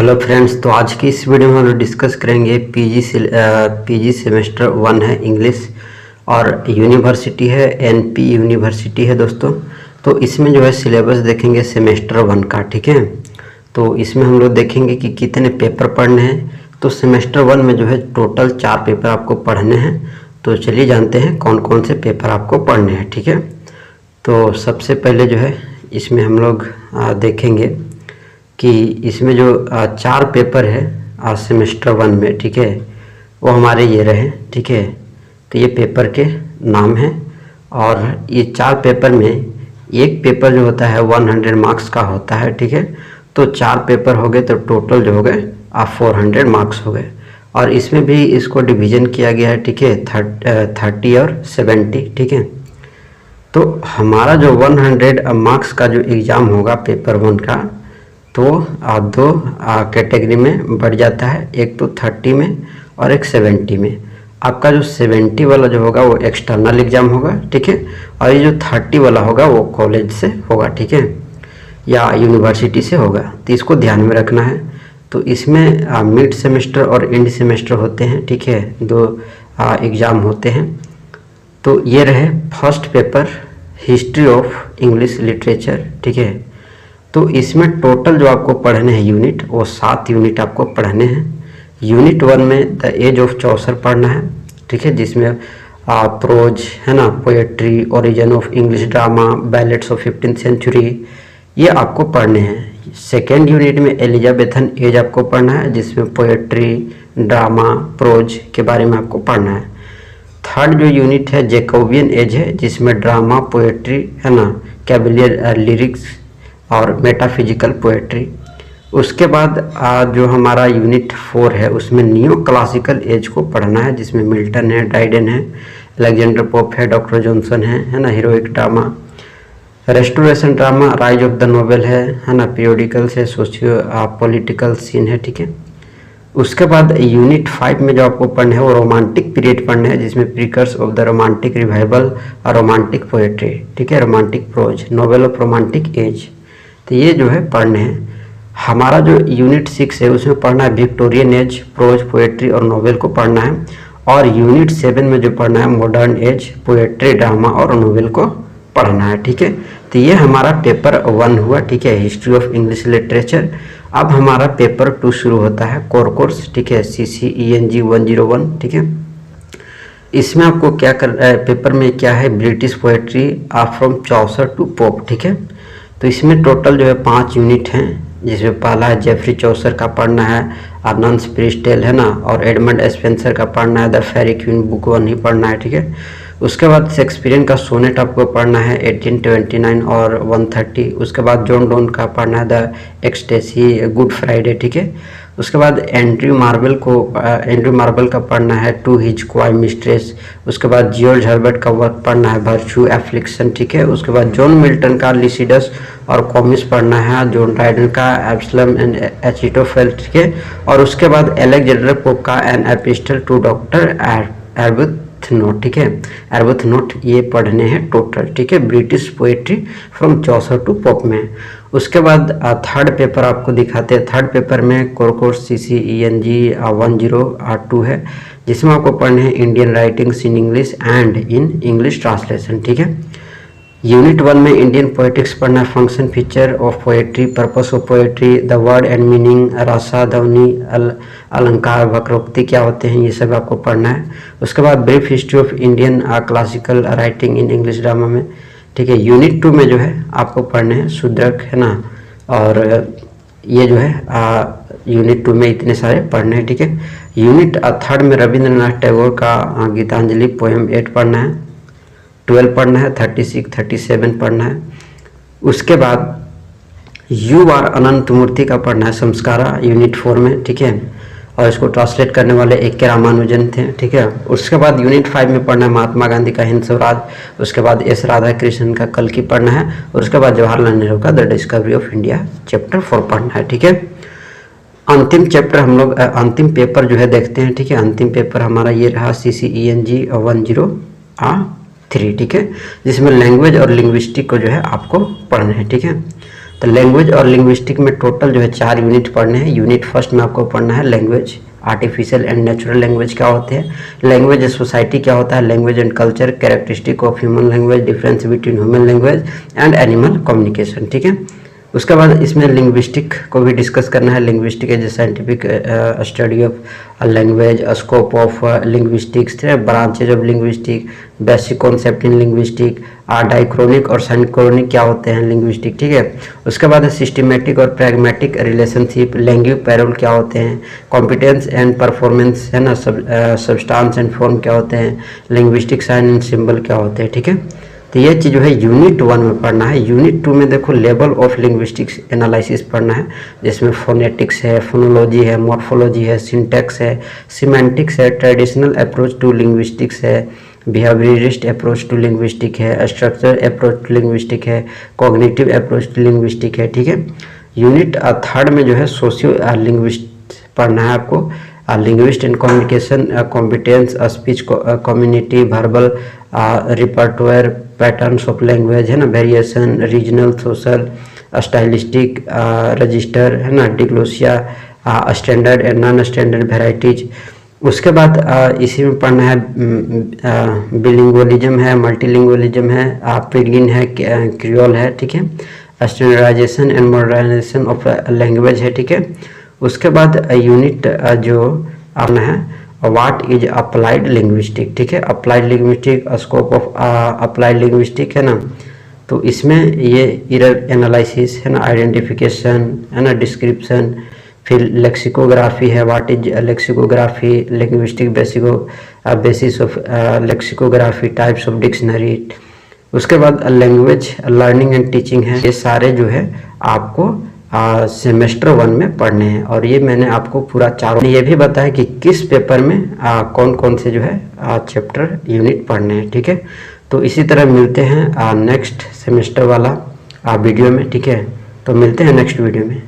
Hello friends, तो आज की इस वीडियो में हम लोग डिस्कस करेंगे पीजी सेमेस्टर 1 है इंग्लिश और यूनिवर्सिटी है एनपी यूनिवर्सिटी है दोस्तों। तो इसमें जो है सिलेबस देखेंगे सेमेस्टर 1 का, ठीक है। तो इसमें हम लोग देखेंगे कि कितने पेपर पढ़ने हैं। तो सेमेस्टर 1 में जो है टोटल 4 पेपर आपको पढ़ने हैं। तो चलिए जानते हैं कौन कौन से पेपर आपको पढ़ने हैं, ठीक है। तो सबसे पहले जो है इसमें हम लोग देखेंगे कि इसमें जो 4 पेपर है सेमेस्टर 1 में, ठीक है, वो हमारे ये रहे, ठीक है। तो ये पेपर के नाम है और ये 4 पेपर में एक पेपर जो होता है 100 मार्क्स का होता है, ठीक है। तो 4 पेपर हो गए तो टोटल जो हो गए 400 मार्क्स हो गए। और इसमें भी इसको डिवीज़न किया गया है, ठीक है, 30 और 70, ठीक है। तो हमारा जो 100 मार्क्स का जो एग्ज़ाम होगा पेपर 1 का, तो दो कैटेगरी में बढ़ जाता है, एक तो 30 में और एक 70 में। आपका जो 70 वाला जो होगा वो एक्सटर्नल एग्ज़ाम होगा, ठीक है। और ये जो 30 वाला होगा वो कॉलेज से होगा, ठीक है, या यूनिवर्सिटी से होगा। तो इसको ध्यान में रखना है। तो इसमें मिड सेमेस्टर और एंड सेमेस्टर होते हैं, ठीक है, 2 एग्ज़ाम होते हैं। तो ये रहे first paper history of English literature, ठीक है। तो इसमें टोटल जो आपको पढ़ने हैं यूनिट, वो 7 यूनिट आपको पढ़ने हैं। यूनिट 1 में द एज ऑफ चौसर पढ़ना है, ठीक है, जिसमें प्रोज है ना, poetry, origin of English drama, ballads of 15th century, ये आपको पढ़ने हैं। सेकेंड यूनिट में एलिजाबेथन एज आपको पढ़ना है, जिसमें पोएट्री, ड्रामा, प्रोज के बारे में आपको पढ़ना है। थर्ड जो यूनिट है जैकोबियन एज है, जिसमें ड्रामा, पोएट्री है ना, कैवलियर लिरिक्स और मेटाफिजिकल पोएट्री। उसके बाद जो हमारा यूनिट 4 है उसमें नियो क्लासिकल एज को पढ़ना है, जिसमें मिल्टन है, ड्राइडन है, अलेक्जेंडर पोप है, डॉक्टर जॉनसन है ना, heroic drama, restoration drama, rise of the novel है ना, पीरियोडिकल से सोशियो पॉलिटिकल सीन है, ठीक है। उसके बाद यूनिट 5 में जो आपको पढ़ना है वो रोमांटिक पीरियड पढ़ना है, जिसमें precursors of the romantic revival और रोमांटिक पोएट्री, ठीक है, romantic prose, novel of romantic age. तो ये जो है पढ़ने हैं। हमारा जो यूनिट 6 है उसमें पढ़ना है विक्टोरियन एज, प्रोज, पोएट्री और नोवेल को पढ़ना है। और यूनिट 7 में जो पढ़ना है मॉडर्न एज, पोएट्री, ड्रामा और नोवेल को पढ़ना है, ठीक है। तो ये हमारा पेपर 1 हुआ, ठीक है, हिस्ट्री ऑफ इंग्लिश लिटरेचर। अब हमारा पेपर 2 शुरू होता है, कोर कोर्स, ठीक है, CCENG 101, ठीक है। इसमें आपको क्या पेपर में क्या है, British poetry from Chaucer to Pope, ठीक है। तो इसमें टोटल जो है 5 यूनिट हैं, जिसमें पहला है जेफरी चौसर का पढ़ना है, नंस प्रिस्टेल है ना, और एडमंड स्पेंसर का पढ़ना है, द फेरी क्वीन बुक 1 ही पढ़ना है, ठीक है। उसके बाद शेक्सपियरियन का सोनेट आपको पढ़ना है 1829 और 130। उसके बाद जॉन डोन का पढ़ना है द एक्सटेसी, गुड फ्राइडे, ठीक है। उसके बाद एंड्रयू मार्बल का पढ़ना है टू हिज क्वाई मिस्ट्रेस। उसके बाद जॉर्ज हर्बर्ट का वर्क पढ़ना है वर्च्यू एफ्लिक्शन, ठीक है। उसके बाद जॉन मिल्टन का लिसिडस और कॉमिक्स पढ़ना है, जॉन ड्राइडन का एब्सलम एंड एचिटोफेल, ठीक है। और उसके बाद अलेक्जेंडर पोप का an epistle to doctor Arbuthnot, ठीक है, एर्बुथनोट, ये पढ़ने हैं टोटल, ठीक है, British poetry from Chaucer to Pope में। उसके बाद थर्ड पेपर आपको दिखाते हैं। थर्ड पेपर में कोर कोर्स CCENG 102 है, जिसमें आपको पढ़ने हैं Indian writings in English and in English translation, ठीक है। यूनिट 1 में इंडियन पोएटिक्स पढ़ना है, function, feature of poetry, purpose of poetry, the word and meaning, रसा, ध्वनि, अलंकार, वक्रोक्ति क्या होते हैं, ये सब आपको पढ़ना है। उसके बाद brief history of Indian classical writing in English drama में, ठीक है। यूनिट 2 में जो है आपको पढ़ने हैं शुद्रक, है ना, और ये जो है यूनिट 2 में इतने सारे पढ़ने हैं, ठीक है। यूनिट 3 में रविंद्रनाथ टैगोर का गीतांजलि पोएम 8 पढ़ना है, 12 पढ़ना है, 36, 37 पढ़ना है। उसके बाद यू आर अनंत मूर्ति का पढ़ना है संस्कारा यूनिट 4 में, ठीक है। और इसको ट्रांसलेट करने वाले A.K. रामानुजन थे, ठीक है। उसके बाद यूनिट 5 में पढ़ना है महात्मा गांधी का हिंद स्वराज। उसके बाद S. राधा कृष्णन का कल्कि पढ़ना है। और उसके बाद जवाहरलाल नेहरू का the discovery of India chapter 4 पढ़ना है, ठीक है। अंतिम चैप्टर हम लोग अंतिम पेपर जो है देखते हैं, ठीक है। अंतिम पेपर हमारा ये रहा CCENG 103, ठीक है, जिसमें लैंग्वेज और लिंग्विस्टिक को जो है आपको पढ़ना है, ठीक है। तो लैंग्वेज और लिंग्विस्टिक में टोटल जो है 4 यूनिट पढ़ने हैं। यूनिट फर्स्ट में आपको पढ़ना है language, artificial and natural language क्या होते हैं, लैंग्वेज एंड सोसाइटी क्या होता है, language and culture, characteristic of human language, difference between human language and animal communication, ठीक है। उसके बाद इसमें लिंग्विस्टिक को भी डिस्कस करना है। Linguistic is scientific study of language, scope of linguistics, branches of linguistic, basic concept in linguistic, diachronic और सिंक्रोनिक क्या होते हैं लिंग्विस्टिक, ठीक है। उसके बाद सिस्टमेटिक और प्रैग्मेटिक रिलेशनशिप, लैंग्वेज पैरोल क्या होते हैं, कॉम्पिटेंस एंड परफॉर्मेंस है ना, सब्सटेंस एंड फॉर्म क्या होते हैं, लिंग्विस्टिक साइन एंड सिंबल क्या होते हैं, ठीक है। तो ये चीज़ जो है यूनिट 1 में पढ़ना है। यूनिट 2 में देखो लेवल ऑफ लिंग्विस्टिक्स एनालिसिस पढ़ना है, जिसमें फोनेटिक्स है, फोनोलॉजी है, मॉर्फोलॉजी है, सिंटैक्स है, सिमेंटिक्स है, ट्रेडिशनल अप्रोच टू लिंग्विस्टिक्स है, बिहेवियरिस्ट अप्रोच टू लिंग्विस्टिक है, स्ट्रक्चर अप्रोच टू लिंग्विस्टिक है, कॉग्निटिव अप्रोच टू लिंग्विस्टिक है, ठीक है। यूनिट 3 में जो है सोशियो लिंग्विस्ट पढ़ना है आपको, linguist in communication competence, speech community, verbal repertoire, patterns of language है ना, variation, regional, social, stylistic, register है ना, डिग्लोसिया, standard and non standard varieties. उसके बाद इसी में पढ़ना है बिलिंगुअलिज्म है, मल्टीलिंगुअलिज्म है, पिडगिन है, क्रियोल है, ठीक है, standardisation and modernisation of language है, ठीक है। उसके बाद यूनिट जो आपने है व्हाट इज अप्लाइड लिंग्विस्टिक, ठीक है, applied linguistic, scope of applied linguistic है ना। तो इसमें ये एरर एनालिसिस है ना, आइडेंटिफिकेशन है ना, डिस्क्रिप्शन, फिर लेक्सिकोग्राफी है, what is lexicography, linguistic basis of lexicography, types of dictionary. उसके बाद लैंग्वेज लर्निंग एंड टीचिंग है। ये सारे जो है आपको सेमेस्टर 1 में पढ़ने हैं, और ये मैंने आपको पूरा चारों ये भी बताया कि किस पेपर में कौन कौन से जो है चैप्टर यूनिट पढ़ने हैं, ठीक है। तो इसी तरह मिलते हैं नेक्स्ट सेमेस्टर वाला वीडियो में, ठीक है। तो मिलते हैं नेक्स्ट वीडियो में।